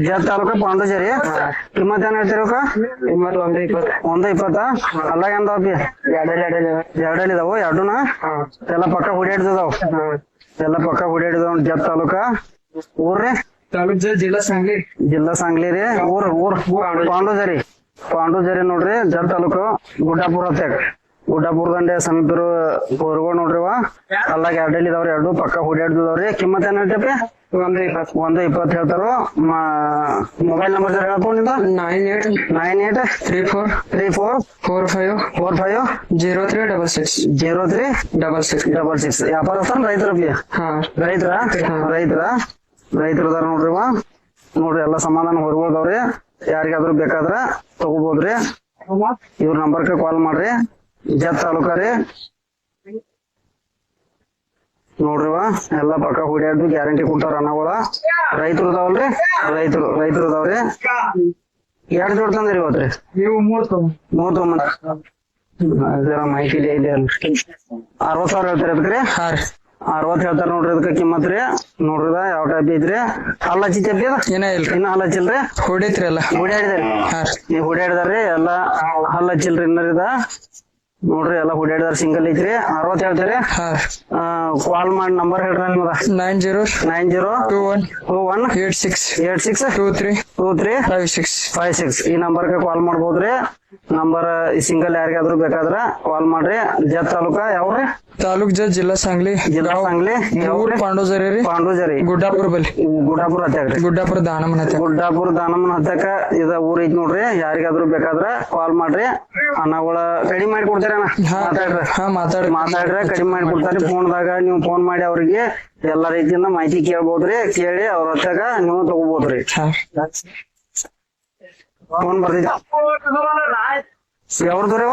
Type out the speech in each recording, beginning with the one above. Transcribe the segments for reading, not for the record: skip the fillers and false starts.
ಜತ್ ತಾಲೂಕ ಪಾಂಡುಜೇರಿ. ಕಿಮ್ಮತ್ ಏನ್ ಹೇಳ್ತೀರಿ ಅವಕ್ಕ? ಒಂದ 20. ಅಲ್ಲ ಎಂದವಪ್ಪಿ? ಎರಡಲ್ಲಿ ಇದಾವು ಎರಡುನ ಎಲ್ಲ ಪಕ್ಕ ಹುಡಿಯಾಡ್ತಿದಾವ್. ಎಲ್ಲ ಪಕ್ಕ ಹುಡಿಯಾಡಿದಾವ್. ಜತ್ ತಾಲೂಕ. ಊರ್ರಿ? ಜಿಲ್ಲಾ ಸಾಂಗ್ಲಿ ರೀ. ಊರ್ ಪಾಂಡುಜೇರಿ. ಪಾಂಡುಜೇರಿ ನೋಡ್ರಿ. ಜತ್ ತಾಲೂಕು ಗುಡ್ಡಾಪುರ ಹತ್ತಾಗ. ಗುಡ್ಡಾಪುರ ದಂಡೆ ಸಮೀಪರು ಹೊರಗೋಡ್ ನೋಡ್ರಿವ. ಅಲ್ಲಾಗ ಎರಡಲ್ಲಿ ಇದಾವ್ರಿ. ಎರಡು ಪಕ್ಕ ಹುಡಿಯಾಡ್ತಿದಾವ್ರಿ. ಕಿಮ್ಮತ್ ಏನ್ ಹೇಳ್ತೇಪಿ? 120 ಹೇಳ್ತಾರು. ಮೊಬೈಲ್ ನಂಬರ್ ಹೇಳ್ಕೊಂಡು ನಿಂದ 9834450366. ವ್ಯಾಪಾರಸ್ಥಾನ ರೈತರಪ್ಪಿ? ರೈತರದಾರ ನೋಡ್ರಿವ. ನೋಡ್ರಿ ಎಲ್ಲಾ ಸಮಾಧಾನ ಹೊರಗೋದವ್ರಿ. ಯಾರಿಗಾದ್ರು ಬೇಕಾದ್ರ ತಗೋಬೋದ್ರಿ. ಇವ್ರ ನಂಬರ್ಗೆ ಕಾಲ್ ಮಾಡ್ರಿ. ಜತ್ ತಾಲೂಕ ರೀ. ನೋಡ್ರಿವ ಎಲ್ಲಾ ಪಕ್ಕ ಹುಡಿಯಾಡ್ದು ಗ್ಯಾರಂಟಿ ಕೊಟ್ಟಾರ ಅನ್ನಗಳ. ರೈತರು ಅದಾವಲ್ರಿ? ರೈತರು ಅದಾವ್ರಿ. ಎರಡ್ ಜೋಡ್ ತಂದ್ರಿ ಇವತ್ರಿ? ಮೂರ್ ತೊಗೊಂಬಂದ. ಮಾಹಿತಿ ಇದೆ ಅಲ್ರಿ. 60,000 ಹೇಳ್ತಾರ ಅದಕ್ರಿ? 60 ಹೇಳ್ತಾರ ನೋಡ್ರಿ. ಅದಕ್ಕೆ ಕಿಮ್ಮತ್ ರೀ. ನೋಡ್ರಿದ ಯಾವ ಟೈಪ್ ಐತ್ರಿ? ಹಲ್ಲ ಹಚ್ಚಿದ್ರಿ? ಇನ್ನ ಹಲ್ಲ ಹಚ್ಚಿಲ್ರಿ? ಹೊಡಿತ್ರಿ ಎಲ್ಲ ಹುಡಿಯಾಡಿದಾರಿ. ನೀವ್ ಹುಡಿಯಾಡಿದಾರ್ರಿ ಎಲ್ಲಾ ಹಲ್ಲ ಹಚ್ಚಿಲ್ರಿ ಇನ್ನರಿದ. ನೋಡ್ರಿ ಎಲ್ಲಾ ಹುಡಿಯಾಡಿದಾರ. ಸಿಂಗಲ್ ಐತ್ರಿ. 60 ಹೇಳ್ತೀರಿ. ಕಾಲ್ ಮಾಡಿ ನಂಬರ್ ಹೇಳ್ರಿ ನಿಮ್ದ. 9021862356. ಈ ನಂಬರ್ಗೆ ಕಾಲ್ ಮಾಡ್ಬೋದ್ರಿ. ನಂಬರ್ ಸಿಂಗಲ್ ಯಾರಿಗಾದ್ರು ಬೇಕಾದ್ರ ಕಾಲ್ ಮಾಡ್ರಿ. ಜತ್ ತಾಲೂಕ ಯಾವ್ರಿ? ತಾಲೂಕ್ ಜತ್ ಜಿಲ್ಲಾ ಸಾಂಗ್ಲಿ. ಊರ್ ಪಾಂಡುಜೇರಿ. ಗುಡ್ಡಾಪುರ ಬಲ್ಲಿ. ಗುಡ್ಡಾಪುರ ಹತ್ತಾಗ್ರಿ. ಗುಡ್ಡಾಪುರ ದಾನಮ್ಮನ ಹತ್ತಕ ಇದ ಊರ್ ಐತಿ ನೋಡ್ರಿ. ಯಾರಿಗಾದ್ರು ಬೇಕಾದ್ರ ಕಾಲ್ ಮಾಡ್ರಿ. ಅನ್ನಗಳ ಕಡಿಮೆ ಮಾಡಿ ಕೊಡ್ತಾರ. ಮಾತಾಡ್ರಿ ಕಡಿಮೆ ಮಾಡಿ ಕೊಡ್ತಾರಿ. ಫೋನ್ದಾಗ ನೀವು ಫೋನ್ ಮಾಡಿ ಅವ್ರಿಗೆ ಎಲ್ಲಾ ರೀತಿಯಿಂದ ಮಾಹಿತಿ ಕೇಳ್ಬೋದ್ರಿ. ಕೇಳಿ ಅವ್ರ ಹತ್ತಾಗ ನೀವು ತಗೋಬೋದ್ರಿ. ಫೋನ್ ಬರ್ತಿದ್ದ ಯಾವ್ರದ್ರಿವ?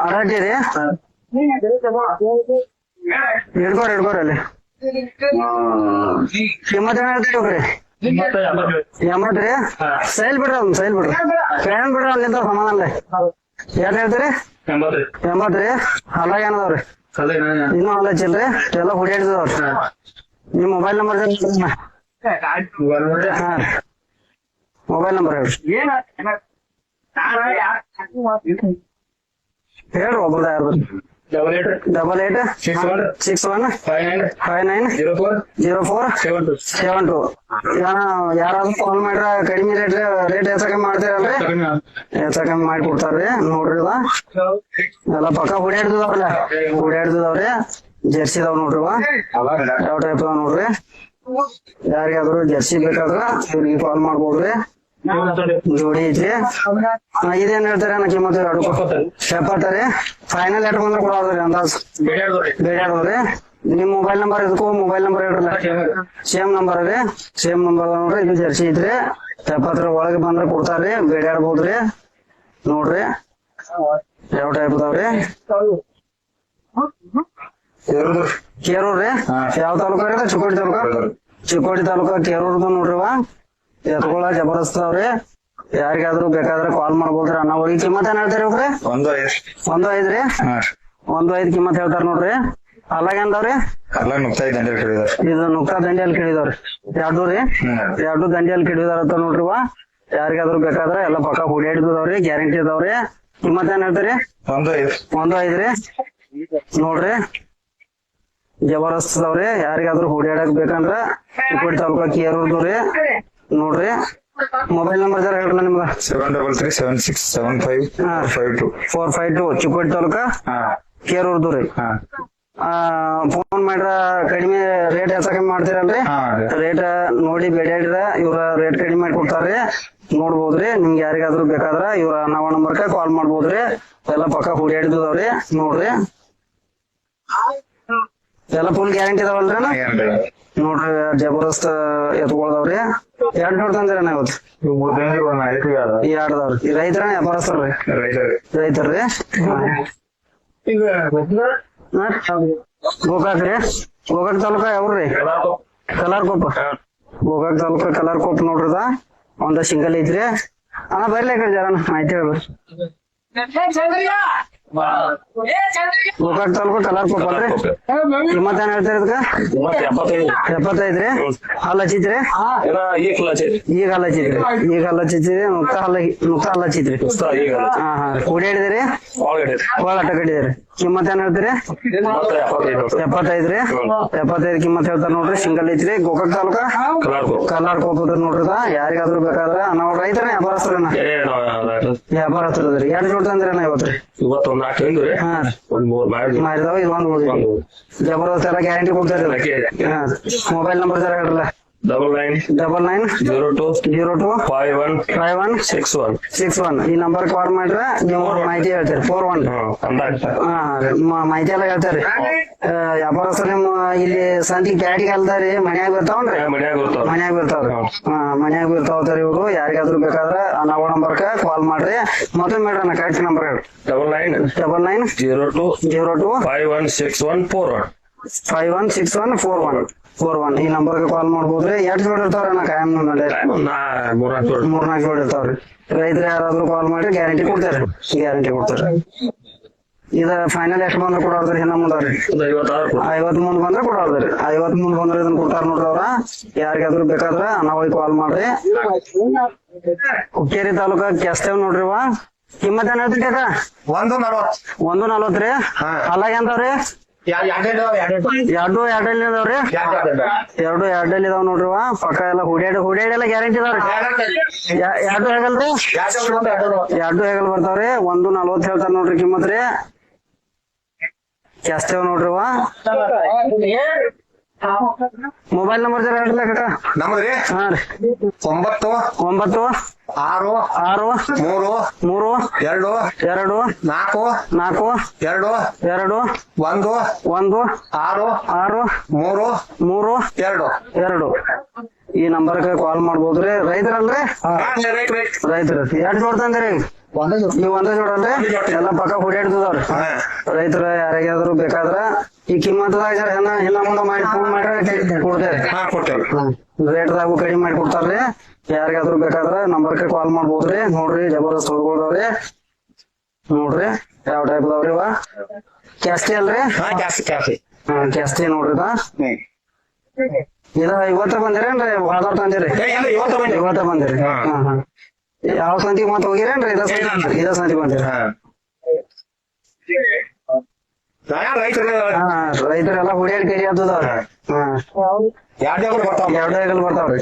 ಅಡಾಟಿರಿ. ಹಿಡ್ಕೋರಿ ಅಲ್ಲಿ. ಕಿಮ್ಮತ್ ಏನ್ ಹೇಳ್ತೀರಿ? 80 ರೀ. ಸೈಲ್ ಬಿಡ್ರಿ. ಫ್ಯಾನ್ ಬಿಡ್ರಿ. ಅಲ್ಲಿಂದ ಸಮಾನ ಏನ್ ಹೇಳ್ತೀರಿ? 80 ರೀ. ಹಲ್ಲ ಏನದವ್ರಿ? ಇನ್ನೂ ಹಲ್ಲ ಹಚ್ಚಿಲ್ರಿ. ಎಲ್ಲ ಹುಡಿಯಾಡ್ತಿದವ್ರಿ. ನಿಮ್ ಮೊಬೈಲ್ ನಂಬರ್ ಮೊಬೈಲ್ ನಂಬರ್ ಹೇಳ್ರಿ. ಒಬ್ಬದ ಯಾರ್ದು? 8861590472. ಯಾರಾದ್ರೂ ಕಾಲ್ ಮಾಡ್ರ ಕಡಿಮೆ ರೇಟ್ ಹೆಚ್ಚಕಮ್ಮಿ ಮಾಡ್ತೀರಲ್ರಿ? ಹೆಚ್ಚಕಮ್ಮಿ ಮಾಡಿ ಕೊಡ್ತಾರ್ರಿ. ನೋಡ್ರಿ ಎಲ್ಲ ಪಕ್ಕ ಹುಡಿಯಾಡ್ತಿದಾವ್ರಿ. ಜರ್ಸಿದಾವ್ ನೋಡ್ರಿವ. ಯಾವ ಟೈಪ್ ಅದಾವ ನೋಡ್ರಿ. ಯಾರಿಗಾದ್ರು ಜರ್ಸಿ ಬೇಕಾದ್ರ ಇವ್ರಿಗೆ ಕಾಲ್ ಮಾಡ್ಬೋದ್ರಿ. ಜೋಡಿ ಐತ್ರಿ. ಇದೇನ್ ಹೇಳ್ತಾರೆ? ಕಿಮ್ಮತ್ 70 ರೀ. ಫೈನಲ್ ಎಟ್ ಬಂದ್ರೆ ಕೊಡೋದ್ರಿ ಅಂದಾಜ್? ಬೇಡ್ಯಾಡ್ರಿ. ನಿಮ್ ಮೊಬೈಲ್ ನಂಬರ್ ಇದಕ್ಕೂ ಮೊಬೈಲ್ ನಂಬರ್ ಹೇಳ್ರಲ್ಲ. ಸೇಮ್ ನಂಬರ್ ರೀ. ಸೇಮ್ ನಂಬರ್ ನೋಡ್ರಿ. ಇದು ಜರ್ಸಿ ಐತ್ರಿ. 70 ಒಳಗೆ ಬಂದ್ರೆ ಕೊಡ್ತಾರ್ರಿ. ಬೇಡ್ಯಾಡ್ಬೋದ್ರಿ. ನೋಡ್ರಿ ಯಾವ ಟೈಪ್ ಅದಾವ್ರಿ. ಕೇರೂರ್ ರೀ. ಯಾವ ತಾಲೂಕ ರೀ? ಚಿಕ್ಕೋಡಿ ತಾಲೂಕ ಕೇರೂರ್ದ ನೋಡ್ರಿವ. ಎತ್ಕೊಳ ಜಬರ್ದಸ್ತ್ ಅವ್ರಿ. ಯಾರಿಗಾದ್ರು ಬೇಕಾದ್ರೆ ಕಾಲ್ ಮಾಡ್ಬೋದ್ರಿ. ಅನ್ನೋರಿಗೆ ಕಿಮ್ಮತ್ ಏನ್ ಹೇಳ್ತಾರಿ ಅವ್ರಿ? 105 ರೀ. 105 ಕಿಮ್ಮತ್ ಹೇಳ್ತಾರ ನೋಡ್ರಿ. ಅಲ್ಲಾಗ ಎಂದವ್ರಿ? ಇದು ನುಕ್ತಾ ದಂಡಿಯಲ್ಲಿ ಕೇಳಿದವ್ರಿ. ಎರಡು ದಂಡಿಯಲ್ಲಿ ಕೇಳಿದಾರ ಅಂತ ನೋಡ್ರಿವ. ಯಾರಿಗಾದ್ರು ಬೇಕಾದ್ರೆ ಎಲ್ಲ ಪಕ್ಕ ಹುಡಿಯಾಡಿದವ್ರಿ. ಗ್ಯಾರಂಟಿ ಇದಾವ್ರಿ. ಕಿಮ್ಮತ್ ಏನ್ ಹೇಳ್ತಾರಿ? 105 ರೀ. ನೋಡ್ರಿ ಜಬರ್ದಸ್ತ್ ಅದಾವ್ರಿ. ಯಾರಿಗಾದ್ರು ಹುಡಿಯಾಡಕ್ ಬೇಕಂದ್ರ ಚಿಕ್ಕೋಡಿ ತಾಲೂಕ ಕೇರೂರ್ದವ್ರಿ. ನೋಡ್ರಿ ಮೊಬೈಲ್ ನಂಬರ್ ಜರ ಹೇಳ್ರಲ್ಲ ನಿಮ್ದ. 7336754552. ಚಿಕ್ಕೋಡಿ ತಾಲೂಕ ಕೇರೂರ್ದವ್ರಿ. ಫೋನ್ ಮಾಡ್ರ ಕಡಿಮೆ ರೇಟ್ ಹೆಚ್ಚಕಮ್ಮಿ ಮಾಡ್ತೀರಲ್ರಿ? ರೇಟ್ ನೋಡಿ ಬೇಡ್ಯಾಡ್ರ ಇವ್ರ ರೇಟ್ ಕಡಿಮೆ ಮಾಡಿ ಕೊಡ್ತಾರ್ರಿ. ನೋಡ್ಬೋದ್ರಿ. ನಿಮ್ಗೆ ಯಾರಿಗಾದ್ರು ಬೇಕಾದ್ರ ಇವ್ರ ನಾವ ನಂಬರ್ಗೆ ಕಾಲ್ ಮಾಡ್ಬೋದ್ರಿ. ಎಲ್ಲ ಪಕ್ಕ ಹುಡಿಯಾಡಿದವ್ರಿ. ನೋಡ್ರಿ ಎಲ್ಲ ಫುಲ್ ಗ್ಯಾರಂಟಿ ಇದಾವಲ್ರಿ? ನೋಡ್ರಿ ಜಬರ್ದಸ್ತ್ ಎತ್ಕೊಳ್ದವ್ರಿ. ಎರಡ್ ನೋಡ್ ತಂದ್ರಿ ಇವತ್ತು? 2 ರೈತರ ವ್ಯಾಪಾರಸ್ಥರ್ರಿ? ರೈತರ್ರಿ. ಗೋಕಾಕ್ ರೀ. ಗೋಕಾಕ್ ತಾಲೂಕ ಯಾವ್ರಿ? ಕಲಾರ್ಕೊಪ್ಪ. ಗೋಕಾಕ್ ತಾಲೂಕ ಕಲಾರ್ಕೊಪ್ಪ ನೋಡ್ರಿದ. ಒಂದ ಸಿಂಗಲ್ ಐತ್ರಿ. ಅಣ್ಣ ಬರ್ಲಿ ಜರ ಮಾಹಿತಿ ಹೇಳ್ರಿ. ಗೋಕಾಕ್ ತಾಲೂಕು ಕಲಾರ್ಕೊಪ್ಪ ಅಲ್ರಿ ಕಿಮ್ಮತ್ ಏನ್ ಹೇಳ್ತೀರಿ ಇದಕ್ಕ 75 ರೀ ಹಲ್ಲ ಹಚ್ಚಿದ್ರಿ ಈಗ ಹಲ್ಲ ಹಚ್ಚಿದ್ರಿ ನುಕ್ತ ಹಲ್ಲ ಹಚ್ಚಿದ್ರಿ ಹಾ ಕೂಡಿಡಿದಿರಿ ಒಳ ಅಟ್ಟ ಕಟ್ಟಿದಿರಿ ಕಿಮ್ಮತ್ ಏನ್ ಹೇಳ್ತೀರಿ 75 ರೀ 75 ಕಿಮ್ಮತ್ ಹೇಳ್ತಾರ ನೋಡ್ರಿ ಸಿಂಗಲ್ ಐತ್ರಿ ಗೋಕಾಕ್ ತಾಲೂಕ ಕಲಾರ್ಕೊಪ್ಪ ನೋಡ್ರಿ ಯಾರಿಗಾದ್ರೂ ಬೇಕಾದ್ರ ನಾವು ರೈತರ ವ್ಯಾಪಾರಸ್ತ್ರಿ ಎರಡು ಜೋಡ್ ತಂದ್ರಿ ಇವತ್ರಿ ಹಾ ಮಾರಿದಾವ ಇದು ಒಂದು ಜಬರ್ದಸ್ತ್ ಎಲ್ಲ ಗ್ಯಾರಂಟಿ ಕೊಡ್ತಾರ ಮೊಬೈಲ್ ನಂಬರ್ ಜರ ಹೇಳ್ರಲ್ಲ 9902 5161 ಈ ನಂಬರ್ ಕಾಲ್ ಮಾಡ್ರ ನೀವು ಮಾಹಿತಿ ಹೇಳ್ತೀರಿ 41 ಮಾಹಿತಿ ಎಲ್ಲ ಹೇಳ್ತಾರಿ ವ್ಯಾಪಾರಸ್ಥರು ನಿಮ್ಮ ಇಲ್ಲಿ ಸಂತಿ ಪ್ಯಾಟಿಗೆ ಅಲ್ದಾರಿ ಮನ್ಯಾಗ ಬರ್ತಾವನ್ರಿ ಮನ್ಯಾಗ ಬರ್ತಾವ್ರಿ ಇವ್ರು ಯಾರಿಗಾದ್ರೂ ಬೇಕಾದ್ರ ನಾವು ನಂಬರ್ಕ ಕಾಲ್ ಮಾಡ್ರಿ ಮೊದಲು ಮೇಡ್ರಿ ಕರೆಕ್ಟ್ ನಂಬರ್ ಹೇಳ್ರಿ 9902 516141 ಈ ನಂಬರ್ಗೆ ಕಾಲ್ ಮಾಡ್ಬೋದ್ರಿ ಎಷ್ಟ್ ಜೋಡ್ ಇರ್ತಾವ್ರಿ ನಾ ಕಾಯಂ ಮೂರ್ನಾಲ್ಕು ಜೋಡ್ ಇರ್ತಾವ್ರಿ ರೈತರ ಯಾರಾದ್ರೂ ಕಾಲ್ ಮಾಡಿ ಗ್ಯಾರಂಟಿ ಕೊಡ್ತಾರ ಇದ ಫೈನಲ್ ಎಷ್ಟು ಬಂದ್ರೆ ಕೊಡೋದ್ರಿ ಹಿಂದ ಮುಂದ್ರಿ 50 ಮುಂದ್ ಬಂದ್ರೆ ಕೊಡೋದ್ರಿ 50 ಮುಂದ್ ಬಂದ್ರೆ ಇದನ್ನ ಕೊಡ್ತಾರ ನೋಡ್ರಿ ಅವ್ರ ಯಾರಿಗಾದ್ರೂ ಬೇಕಾದ್ರ ನಾವ್ ಕಾಲ್ ಮಾಡ್ರಿ ಹುಕ್ಕೇರಿ ತಾಲೂಕ ಕೆಸ್ತೇವ್ ನೋಡ್ರಿ ಕಿಮ್ಮತ್ ಏನ್ ಹೇಳ್ತೀರಿ ಕಾಕ 140 ರೀ ಅಲ್ಲಾಗ ಎಂತವ್ರಿ ಎರಡು ಎರಡಲ್ಲಿ ಇದಾವ್ ನೋಡ್ರಿ ಪಕ್ಕ ಎಲ್ಲ ಹುಡ್ಯಾಡಿ ಎಲ್ಲ ಗ್ಯಾರಂಟಿ ಇದಾವ್ರಿ ಎರಡು ಹೇಗಲ್ರಿ ಎರಡು ಹೇಗಲ್ ಬರ್ತಾವ್ರಿ 140 ಹೇಳ್ತಾರ ನೋಡ್ರಿ ಕಿಮ್ಮತ್ ರೀ ಜಾಸ್ತಿ ನೋಡ್ರಿ ಮೊಬೈಲ್ ನಂಬರ್ ಜರ ಹೇಳ್ರಿ ಕಾಕ ನಮ್ದ್ರಿ ಹಾ ರೀ 9 6 3 2 4 2 1 6 3 2 ಈ ನಂಬರ್ಗೆ ಕಾಲ್ ಮಾಡ್ಬೋದ್ರಿ ರೈತರಲ್ರಿ ರೈತರ ಎರಡ್ ಜೋಡ್ ತಂದ್ರಿ ನೀವ್ ಒಂದೇ ಜೋಡಲ್ರಿ ಎಲ್ಲಾ ಪಕ್ಕ ಹುಡ್ಯಾಡ್ತದವ್ರಿ ರೈತರ ಯಾರಿಗಾದ್ರು ಬೇಕಾದ್ರ ಈ ಕಿಮ್ಮತ್ತದಾಗ ಹಿಂದ ಮುಂದ ಮಾಡಿ ಫೋನ್ ಮಾಡ್ರಿ ಕೊಡ್ತೇವೆ ರೇಟ್ದಾಗು ಕಡಿಮೆ ಮಾಡಿ ಕೊಡ್ತಾರ್ರಿ ಯಾರಿಗಾದ್ರು ಬೇಕಾದ್ರ ನಂಬರ್ಗೆ ಕಾಲ್ ಮಾಡ್ಬೋದ್ರಿ ನೋಡ್ರಿ ಜಬರ್ದಸ್ತ್ ಹೊಡ್ಬೋದವ್ರಿ ನೋಡ್ರಿ ಯಾವ ಟೈಪ್ ಅದಾವ್ರಿ ಕ್ಯಾಸ್ಟಿ ಅಲ್ರಿ ಕ್ಯಾಸ್ಟಿ ನೋಡ್ರಿ ಇದ 50 ಬಂದಿರೇನ್ರಿ ಆಧಾರ್ ತಂದಿರಿ 50 ಬಂದಿರಿ ಯಾವ ಸಂತಿಗೆ ಮತ್ ಹೋಗಿರೇನ್ರಿ ಇದ ಸಂತಿ ಬಂದಿರಿ ರೈತರೆಲ್ಲ ಹುಡಿಯಾಡಿ ಕರಿ ಆಗ್ತದವ್ರಿ ಎರಡು ಬರ್ತಾವ್ರಿ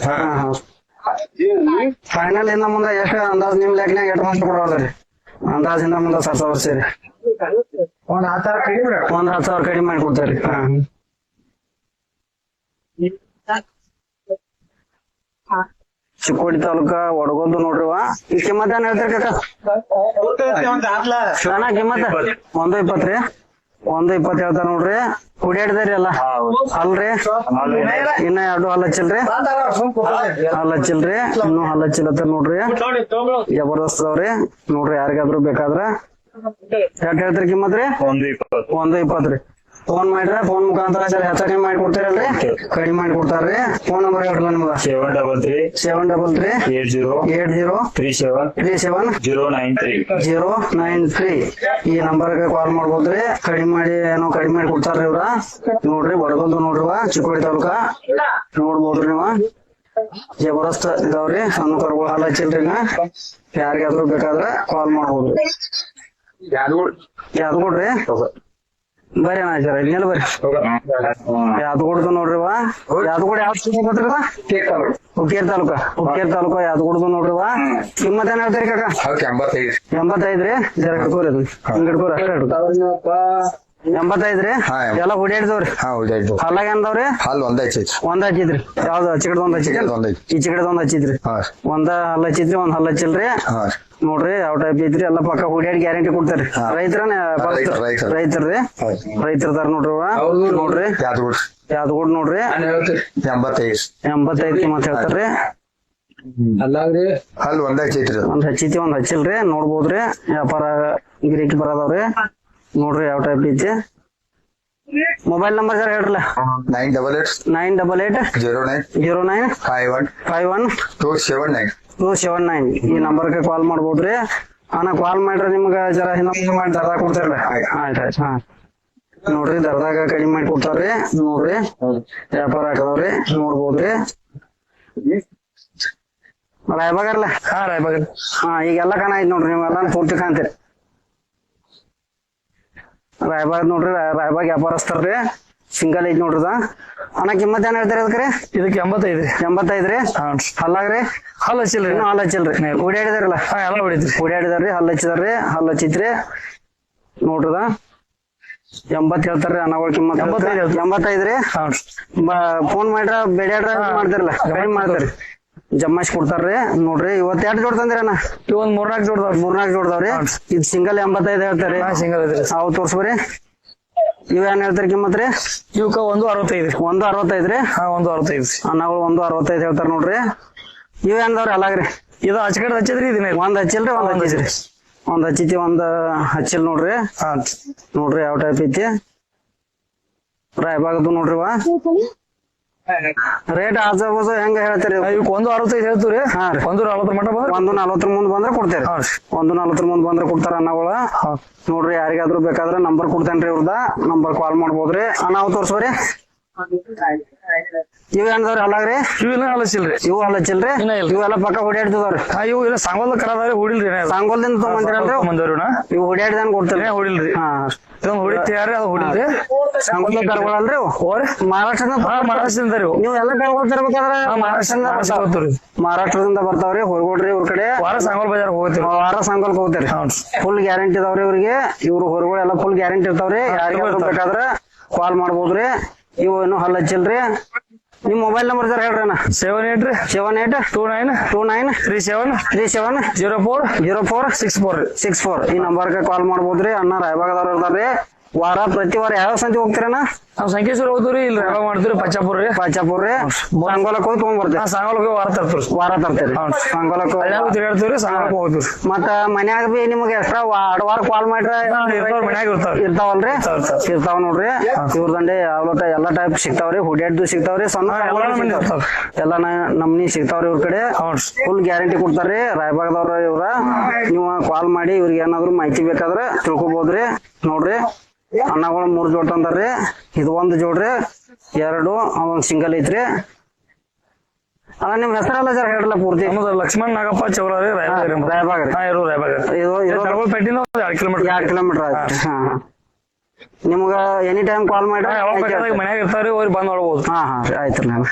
ಫೈನಲ್ ಇಂದ ಮುಂದ ಎಷ್ಟು ಅಂದಾಜ್ ನಿಮ್ ಲೆಕ್ಕನಾಗ ಎಷ್ಟು ಮಂದಿ ಕೊಡೋದ್ರಿ ಅಂದಾಜಿಂದ ಮುಂದ 10,000 ಸೇರಿ ಒಂದ್ 10,000 ಕಡಿಮೆ ಮಾಡಿ ಕೊಡ್ತಾರಿ ಚಿಕ್ಕೋಡಿ ತಾಲೂಕ ಒಡಗೊಂದು ನೋಡ್ರಿ ಈ ಕಿಮ್ಮತ್ ಏನ್ ಹೇಳ್ತೀರಿ ಕಾಕ ಕಿಮ್ಮತ್ 120 ರೀ 120 ಹೇಳ್ತಾರ ನೋಡ್ರಿ ಕುಡಿಯಾಡ್ದಾರಿ ಎಲ್ಲ ಅಲ್ರಿ ಇನ್ನ ಎರಡು ಹಲ್ಲಚ್ಚಿಲ್ರಿ ಇನ್ನು ಹಲ್ಲಚ್ಚಿಲ್ಲತ್ತ ನೋಡ್ರಿ ಜಬರ್ದಸ್ತ್ ಅದಾವ್ರಿ ನೋಡ್ರಿ ಯಾರಿಗಾದ್ರು ಬೇಕಾದ್ರ ಎಷ್ಟ್ ಹೇಳ್ತೀರಿ ಕಿಮ್ಮತ್ ರೀ 120 ರೀ ಫೋನ್ ಮಾಡ್ರ ಫೋನ್ ಮುಖಾಂತರ ಹೆಚ್ಚ ಕಡಿಮೆ ಮಾಡಿ ಕೊಡ್ತೀರಲ್ರಿ ಕಡಿಮೆ ಮಾಡಿ ಕೊಡ್ತಾರ್ರಿ ಫೋನ್ ನಂಬರ್ ಹೇಳ್ರಲ್ಲ ನಿಮ್ಗ 733-8037-093 ಈ ನಂಬರ್ಗೆ ಕಾಲ್ ಮಾಡ್ಬೋದ್ರಿ ಕಡಿಮೆ ಮಾಡಿ ಕೊಡ್ತಾರ್ರಿ ಇವ್ರ ನೋಡ್ರಿ ಬಡಗೊಂದು ನೋಡ್ರಿ ಚಿಕ್ಕೋಡಿ ತಾಲೂಕ ನೋಡ್ಬೋದ್ರಿ ನೀವ ಜಬರ್ದಸ್ತ್ ಇದಾವ್ರಿ ಸಣ್ಣ ಕರುಗಳು ಹಾಲು ಹಚ್ಚಿಲ್ರಿ ಯಾರಿಗಾದ್ರು ಬೇಕಾದ್ರ ಕಾಲ್ ಮಾಡ್ಬೋದ್ರಿ ಯಾವ್ದು ಕೊಡ್ರಿ ಬರ್ರಿ ಅಣ್ಣ ಇಲ್ಲಿ ಬರ್ರಿ ಯಾವ್ದು ಕೊಡ್ದು ನೋಡ್ರಿ ಯಾವ್ದು ಕೂಡ ಯಾವ್ದು ಕೊಟ್ರಿ ಹುಕ್ಕೇರಿ ತಾಲೂಕ ಯಾವ್ದು ಕೊಡ್ದು ನೋಡ್ರಿ ಕಿಮ್ಮತ್ ಏನ್ ಹೇಳ್ತೀರಿ ಕಾಕ 85 ರೀ ಜರ ಹಿಡ್ಕೋರಿ ಹಿಡ್ಕೋರಿ ಅಷ್ಟೇ ಹಿಡ್ಕೊ 85 ರೀ ಎಲ್ಲ ಹುಡಿಯಾಡ್ದವ್ರಿ ಹಲ್ಲಾಗ ಏನ್ದವ್ರಿ ಒಂದ್ ಹಚ್ಚಿದ್ರಿ ಯಾವ್ದು ಚಿಕಡ್ ಒಂದ್ ಹಚ್ಚಿದ್ರಿ ಈ ಚಿಕಡ್ ಒಂದ್ ಹಚ್ಚಿದ್ರಿ ಒಂದ್ ಹಲ್ಲ ಹಚ್ಚಿದ್ರಿ ಒಂದ್ ಹಲ್ಲ ಹಚ್ಚಿಲ್ರಿ ನೋಡ್ರಿ ಯಾವ ಟೈಪ್ ಐತ್ರಿ ಎಲ್ಲಾ ಪಕ್ಕ ಹುಡಿಯಾಡಿ ಗ್ಯಾರಂಟಿ ಕೊಡ್ತಾರಿ ರೈತರ್ರಿ ರೈತರದಾರ ನೋಡ್ರಿ ಯಾವ್ದು ನೋಡ್ರಿ 85 ಕಿಮ್ಮತ್ ಹೇಳ್ತಾರ್ರಿ ಒಂದ್ ಹಚ್ಚಿತಿ ಒಂದ್ ಹಚ್ಚಿಲ್ರಿ ನೋಡ್ಬೋದ್ರಿ ವ್ಯಾಪಾರ ಗಿರಿಕಿ ಬರದವ್ರಿ ನೋಡ್ರಿ ಯಾವ ಟೈಪ್ ಐತಿ ಮೊಬೈಲ್ ನಂಬರ್ ಜರ ಹೇಳ್ರಲ್ಲ 988-09-51-279 ಈ ನಂಬರ್ಗೆ ಕಾಲ್ ಮಾಡ್ಬೋದ್ರಿ ಅಣ್ಣ ಕಾಲ್ ಮಾಡ್ರಿ ನಿಮ್ಗ ಜರ ಇನ್ನೊಂದು ಮಾಡಿ ದರ್ದಾಗ ಕೊಡ್ತಾರಲ್ಲ ಆಯ್ತಾಯ್ತು ಹಾ ನೋಡ್ರಿ ದರ್ದಾಗ ಕಡಿಮೆ ಮಾಡಿ ಕೊಡ್ತಾರ್ರಿ ನೋಡ್ರಿ ವ್ಯಾಪಾರ ಹಾಕದವ್ರಿ ನೋಡ್ಬೋದ್ರಿ ರಾಯಬಾಗರ್ಲ ಹಾ ರಾಯಬಾಗ ಹಾ ಈಗೆಲ್ಲ ಕಾಣ ಐತ್ ನೋಡ್ರಿ ನೀವೆಲ್ಲ ಪೂರ್ತಿ ಕಾಣ್ತೀರಿ ರಾಯಬಾಗ್ ನೋಡ್ರಿ ರಾಯಬಾಗ್ ವ್ಯಾಪಾರಸ್ತಾರ್ರಿ ಸಿಂಗಲ್ ಐತ್ ನೋಡ್ರಿ ಅಣ್ಣ ಕಿಮ್ಮತ್ ಏನ್ ಹೇಳ್ತಾರ ಅದಕ್ರಿ ಇದಕ್ಕೆ 85 ರೀ 85 ರೀ ಹಾನ್ರಿ ಹಲ್ಲಾಗ್ರಿ ಹಲ್ಲ ಹಚ್ಚಿಲ್ರಿ ಇನ್ನೂ ಹಲ್ ಹಚ್ಚಿಲ್ರಿ ಓಡಾಡಿದಾರಲ್ಲ ಹಾ ಎಲ್ಲ ಹೊಡಿದ್ರಿ ಓಡಾಡಿದಾರ್ರಿ ಹಲ್ ಹಚ್ಚಿದಾರ್ರಿ ಹಲ್ ಹಚ್ಚಿತ್ರಿ ನೋಡ್ರದ 80 ಹೇಳ್ತಾರ್ರಿ ಅನ್ನಗಳ ಕಿಮ್ಮತ್ 85 ರೀ ಹಾನ್ರಿ ಫೋನ್ ಮಾಡ್ರ ಬೇಡ್ಯಾಡ್ರ ಮಾಡ್ತಾರಲ್ಲ ಕಡಿಮೆ ಮಾಡ್ತಾರಿ ಜಮ್ಮಾಶ್ ಕೊಡ್ತಾರ್ರಿ ನೋಡ್ರಿ ಇವತ್ ಎರಡು ಜೋಡ್ ತಂದ್ರಿ ಅಣ್ಣ ಇವ್ ಒಂದ್ 3-4 ಜೋಡ್ದಾವ್ 3-4 ಜೋಡ್ದಾವ್ರಿ ಇದ್ ಸಿಂಗಲ್ 85 ಹೇಳ್ತಾರಿ ಹಾ ಸಿಂಗಲ್ ಐತ್ರಿ ಅವ್ ತೋರ್ಸ್ಬರಿ ಇವ್ ಏನ್ ಹೇಳ್ತಾರಿ ಕಿಮ್ಮತ್ ರೀ ಇವಕ್ಕ 165 165 ರೀ ಹಾ 165 ಅನ್ನಗಳು 165 ಹೇಳ್ತಾರ ನೋಡ್ರಿ ಇವ್ ಏನ್ದವ್ರಿ ಅಲ್ಲಾಗ್ರಿ ಇದು ಹಚ್ಕಡೆ ಹಚ್ಚಿದ್ರಿ ಇದನ್ನ ಒಂದ್ ಹಚ್ಚಿಲ್ರಿ ಒಂದ್ ಹಚ್ಚಿದ್ರಿ ಒಂದ್ ಹಚ್ಚಿತಿ ಒಂದ್ ಹಚ್ಚಿಲ್ ನೋಡ್ರಿ ಹಾ ನೋಡ್ರಿ ಯಾವ ಟೈಪ್ ಐತಿ ರಾಯಬಾಗದು ನೋಡ್ರಿ ರೇಟ್ ಆಜು ಹೆಂಗ ಹೇಳ್ತೀರಿ ಇವಕ್ 165 ಹೇಳ್ತೀವ್ರಿ ಹಾ ರೀ 140 ಮಟ ಬಂದ್ರ 140 ಮುಂದ್ ಬಂದ್ರೆ ಕೊಡ್ತೇರಿ ಹಾ ರೀ 140 ಮುಂದ್ ಬಂದ್ರೆ ಕೊಡ್ತಾರ ಅನ್ನಗಳ ಹಾ ನೋಡ್ರಿ ಯಾರಿಗಾದ್ರೂ ಬೇಕಾದ್ರ ನಂಬರ್ ಕೊಡ್ತೇನ್ರಿ ಇವ್ರದ ನಂಬರ್ ಕಾಲ್ ಮಾಡ್ಬೋದ್ರಿ ನಾವು ತೋರ್ಸೋರಿ ಇವ್ ಏನ್ದವ್ರಿ ಅಲ್ಲಾಗ್ರಿ ಇವ್ ಇನ್ನ ಹಲಸಿಲ್ರಿ ಇವು ಹಲ್ಲಚ್ಚಿಲ್ರಿ ಇನ್ನ ಇಲ್ರಿ. ಇವೆಲ್ಲ ಪಕ್ಕ ಹೊಡ್ಯಾಡ್ತಿದವ್ರಿ ಹಾ ಇವು ಇಲ್ಲ ಸಾಂಗೋಲ್ ಕಡದಾರಿ ಹೊಡಿಲ್ರಿ ಸಾಂಗೋಲ್ದಿಂದ ತಗೊಂಡಿರಲ್ರಿ ಬಂದವ್ರಿನ ಇವು ಹೊಡ್ಯಾಡ್ದಾನ್ ಕೊಡ್ತೇನೆ ಹೊಡಿಲ್ರಿ ಹಾ ಇದೊಂದ್ ಹೊಡಿತೀಯಾರಿ ಅದು ಹೊಡಿಲ್ರಿ ಸಾಂಗೋಲ್ ಕರ್ಗೊಳಲ್ರಿ ಇವು ಓರಿ ಮಹಾರಾಷ್ಟ್ರದಿಂದ ಹಾ ಮಹಾರಾಷ್ಟ್ರದಿಂದ ರೀ ನೀವು ಎಲ್ಲ ಕರ್ಕೊಳ್ ತರ್ಬೇಕಾದ್ರೆ ಹಾ ಮಹಾರಾಷ್ಟ್ರದಿಂದ ಮಹಾರಾಷ್ಟ್ರ ಹೋಗ್ತೀವ್ರಿ ಮಹಾರಾಷ್ಟ್ರದಿಂದ ಬರ್ತಾವ್ರಿ ಹೊರಗೋಡ್ರಿ ಇವ್ರ ಕಡೆ ವಾರ ಸಾಂಗೋಲ್ ಬಜಾರ್ ಹೋಗ್ತೀವಿ ವಾರ ಸಾಂಗೋಲ್ಕ್ ಹೋಗ್ತಾರಿ ಹೌನ್ರಿ ಫುಲ್ ಗ್ಯಾರಂಟಿ ಇದಾವ್ರಿ ಇವ್ರಿಗೆ ಇವ್ರು ಹೊರಗಳು ಎಲ್ಲ ಫುಲ್ ಗ್ಯಾರಂಟಿ ಇರ್ತಾವ್ರಿ ಯಾರಿಗಾದ್ರೂ ಬೇಕಾದ್ರ ಕಾಲ್ ಮಾಡ್ಬೋದ್ರಿ ಇವು ಇನ್ನು ಹಲ್ ಹಚ್ಚಿಲ್ರಿ ನಿಮ್ ಮೊಬೈಲ್ ನಂಬರ್ ಸರ್ ಹೇಳ್ರಿ ಅಣ್ಣ 78 ರೀ 78 29 29 37 37 04 04 64 64 ಈ ನಂಬರ್ಗೆ ಕಾಲ್ ಮಾಡ್ಬೋದ್ರಿ ಅಣ್ಣ ರಾಯಬಾಗದವ್ರು ಇರ್ತಾರ್ರಿ ವಾರ ಪ್ರತಿ ವಾರ ಯಾವ ಸಂಜೆ ಹೋಗ್ತೀರಣ್ಣ ನಾವ್ ಸಂಕೇಶ್ವರ ಹೋಗ್ತೀವ್ರಿ ಇಲ್ಲಿ ಯಾವಾಗ ಮಾಡ್ತೀವ್ರಿ ಪಚ್ಚಾಪುರ ರೀ ಪಾಚಾಪುರ್ ರೀ ಸಾಂಗೋಲಕ್ ಹೋಗಿ ತಗೊಂಡ್ಬರ್ತೇವೆ ಹಾ ಸಾಂಗೋಲ್ ಹೋಗಿ ವಾರ ತರ್ತೀವ್ರಿ ವಾರ ತರ್ತೇರಿ ಸಾಂಗೋಲಕ್ ಹಳ್ಳ್ಯಾಗ ತಿರ್ಗಾಡ್ತೀವ್ರಿ ಸಾಂಗೋಲ್ ಹೋಗ್ತೀವ್ರಿ ಮತ್ತ ಮನ್ಯಾಗ ಬಿ ನಿಮ್ಗೆ ಎಕ್ಸ್ಟ್ರಾ ವಾರ ಕಾಲ್ ಮಾಡ್ರ ಮನ್ಯಾಗ ಇರ್ತಾವ್ರಿ ಇರ್ತಾವಲ್ರಿ ಇರ್ತಾವ ನೋಡ್ರಿ ಇವ್ರದಂಡೆ ಯಾವತ್ತ ಎಲ್ಲಾ ಟೈಪ್ ಸಿಗ್ತಾವ್ರಿ ಹುಡ್ಯಾಡ್ದು ಸಿಗ್ತಾವ್ರಿ ಸಣ್ಣ ಎಲ್ಲ ನಮ್ನಿ ಸಿಗ್ತಾವ್ರಿ ಇವ್ರ ಕಡೆ ಫುಲ್ ಗ್ಯಾರಂಟಿ ಕೊಡ್ತಾರ್ರಿ ರಾಯಬಾಗದವ್ರ ಇವ್ರ ನೀವು ಕಾಲ್ ಮಾಡಿ ಇವ್ರಿಗೆ ಏನಾದ್ರು ಮಾಹಿತಿ ಬೇಕಾದ್ರ ತಿಳ್ಕೊಬೋದ್ರಿ ನೋಡ್ರಿ ಅನ್ನಗಳು 3 ಜೋಡ್ ತಂದಾರ್ರಿ ಇದು 1 ಜೋಡ್ರಿ 2 ಒಂದ್ ಸಿಂಗಲ್ ಐತ್ರಿ ಅಲ್ಲ ನಿಮ್ ಹೆಸರೆಲ್ಲ ಜರ ಹೇಳ್ರಲ್ಲ ಪೂರ್ತಿ ನಮ್ದು ಲಕ್ಷ್ಮಣ್ ನಾಗಪ್ಪ ಚೌರಾರಿ ರಾಯಬಾಗ ರೀ ಹಾ ಇರೋ ರಾಯಬಾಗ ಇದು ಪೆಟ್ಟಿನ 2 ಕಿಲೋಮೀಟರ್ 2 ಕಿಲೋಮೀಟರ್ ಆಯ್ತು ಹಾ ನಿಮ್ಗ ಎನಿ ಟೈಮ್ ಕಾಲ್ ಮಾಡ್ರಿ ಯಾವಾಗ ಮನ್ಯಾಗ ಇರ್ತಾವ್ರಿ ಹೋಗಿ ಬಂದ್ ನೋಡ್ಬೋದು ಹಾ ಹಾ ಆಯ್ತು ನಾನು